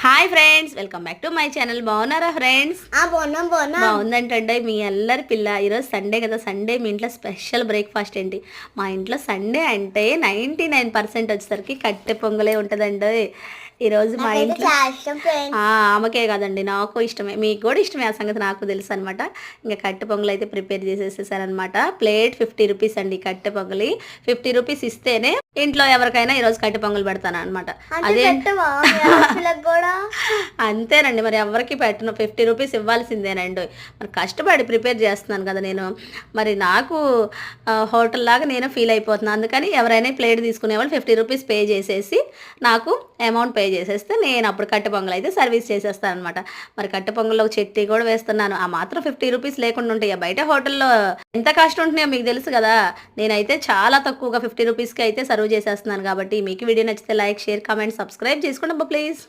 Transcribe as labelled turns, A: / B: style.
A: Hi friends, welcome back to my channel. బాగున్నారా friends? బాగుందంటే మీ అల్లరి పిల్ల. ఈరోజు సండే కదా, సండే మీ ఇంట్లో స్పెషల్ బ్రేక్ఫాస్ట్ ఏంటి? మా ఇంట్లో సండే అంటే 99% వచ్చేసరికి కట్టె పొంగలే ఉంటుందండి. ఈరోజు మా ఇంట్లో ఆమెకే కాదండి, నాకు ఇష్టమే, మీకు కూడా ఇష్టమే, ఆ సంగతి నాకు తెలుసు అనమాట. ఇంకా కట్టె పొంగల్ అయితే ప్రిపేర్ చేసేసేసారనమాట. ప్లేట్ 50 రూపీస్ అండి కట్టె పొంగలి. 50 రూపీస్ ఇస్తేనే ఇంట్లో ఎవరికైనా ఈరోజు కట్టె పొంగల్ పెడతాను అనమాట. అదే అంతేనండి, మరి ఎవరికి పెట్టను, 50 రూపీస్ ఇవ్వాల్సిందేనండి. మరి కష్టపడి ప్రిపేర్ చేస్తున్నాను కదా నేను, మరి నాకు హోటల్ లాగా నేను ఫీల్ అయిపోతున్నాను. అందుకని ఎవరైనా ప్లేట్ తీసుకునే వాళ్ళు 50 రూపీస్ పే చేసేసి నాకు అమౌంట్ పే చేసేస్తే నేను అప్పుడు కట్టె పొంగల్ అయితే సర్వీస్ చేసేస్తాను అనమాట. మరి కట్టె పొంగల్లో చట్నీ కూడా వేస్తున్నాను. ఆ మాత్రం 50 రూపీస్ లేకుండా ఉంటాయి. బయట హోటల్లో ఎంత కాస్ట్ ఉంటున్నాయో మీకు తెలుసు కదా. నేనైతే చాలా తక్కువగా 50 రూపీస్కి అయితే సర్వ్ చేసేస్తున్నాను. కాబట్టి మీకు వీడియో నచ్చితే లైక్, షేర్, కామెంట్, సబ్స్క్రైబ్ చేసుకోండి అబ్బా ప్లీజ్.